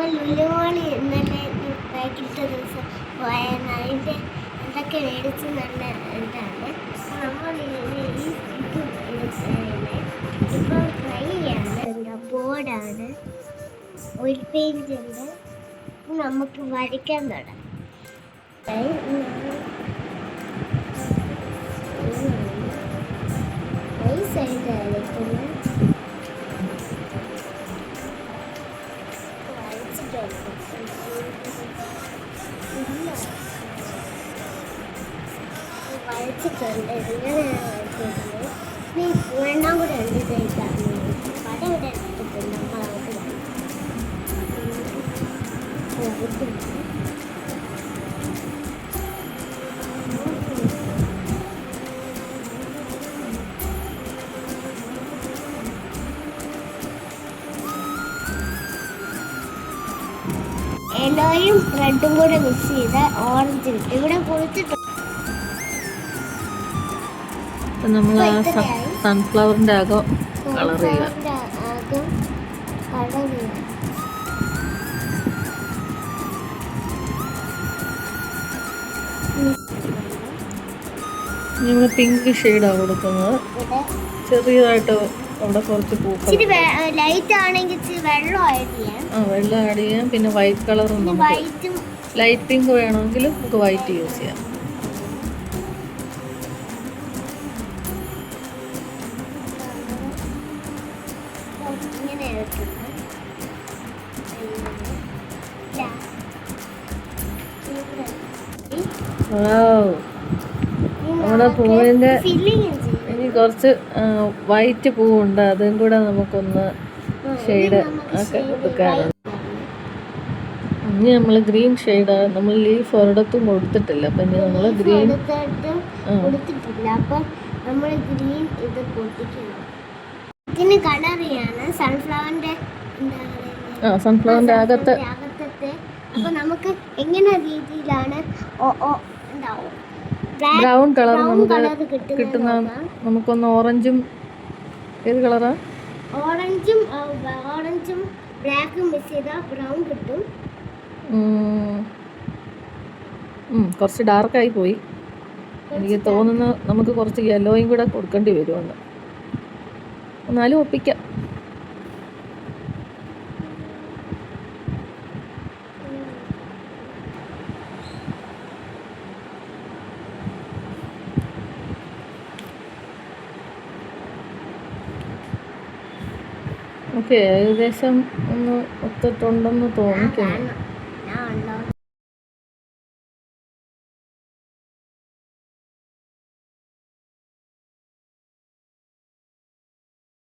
നമ്മൾ ലുലുവാളി ഇന്നലെ വൈകിട്ട് ദിവസം പോയാൽ അതിൻ്റെ എന്തൊക്കെ മേടിച്ച് നല്ല ഇതാണ്. നമ്മൾ ഇപ്പോൾ ട്രൈ ചെയ്യാണ്. ബോർഡാണ്, ഓയിൽ പെയിൻ്റ് ഉണ്ട്. നമുക്ക് വരയ്ക്കാൻ തുടങ്ങാം. ഈ സൈഡ് വരയ്ക്കുന്നത് വരച്ചിട്ടുണ്ട്. ഇങ്ങനെയാണ് വരച്ചിട്ടുള്ളത്. ഇനി വെണ്ണം കൂടെ ഉണ്ട്. ഇതായിട്ടാണ് പട ഇവിടെ എടുത്തിട്ടുണ്ട്. നമ്മളവിടെ യെല്ലോയും റെഡും കൂടെ മിക്സ് ചെയ്ത് ഓറഞ്ച് കിട്ടും. ഇവിടെ കൊടുത്തിട്ടുണ്ട്. നമ്മൾ ആ സൺഫ്ലവറിന്റെ അകം കളർ ചെയ്യുക. നമ്മൾ പിങ്ക് ഷെയ്ഡാണ് കൊടുക്കുന്നത്. ചെറിയതായിട്ട് അവിടെ കുറച്ച് പൂക്കൾ ലൈറ്റ് ആണെങ്കിൽ വെള്ളം ആഡ് ചെയ്യാം. പിന്നെ വൈറ്റ് കളറും നമുക്ക് ലൈറ്റ് പിങ്ക് വേണമെങ്കിൽ നമുക്ക് വൈറ്റ് യൂസ് ചെയ്യാം. നമ്മുടെ പൂവിൻ്റെ ഇനി കുറച്ച് വൈറ്റ് പൂവുണ്ട്, അതും കൂടെ നമുക്കൊന്ന് ഷെയ്ഡ് ഒക്കെ കൊടുക്കാറുണ്ട്. ഇനി നമ്മൾ ഗ്രീൻ ഷെയ്ഡ് നമ്മൾ ലീഫ് ഒരിടത്തും കൊടുത്തിട്ടില്ല. അപ്പം ഇനി നമ്മൾ ഗ്രീൻ സൺഫ്ലവറിന്റെ അകത്ത് അപ്പൊ നമുക്ക് എങ്ങനെ രീതിയിലാണ് ബ്രൗൺ കളർ നമുക്ക് കിട്ടുന്ന. നമുക്കൊന്ന് ഓറഞ്ചും, ഏത് കളറാ? ഓറഞ്ചും ബ്ലാക്കും മിക്സ് ചെയ്താൽ ബ്രൗൺ കിട്ടും. കുറച്ച് ഡാർക്കായി പോയി. എനിക്ക് തോന്നുന്നു നമുക്ക് കുറച്ച് യെല്ലോയും കൂടെ കൊടുക്കേണ്ടി വരുമെന്ന്. എന്നാലും ഒപ്പിക്കാം. ഓക്കെ, ഏകദേശം ഒന്ന് ഒത്തിട്ടുണ്ടെന്ന് തോന്നിക്കുന്നു.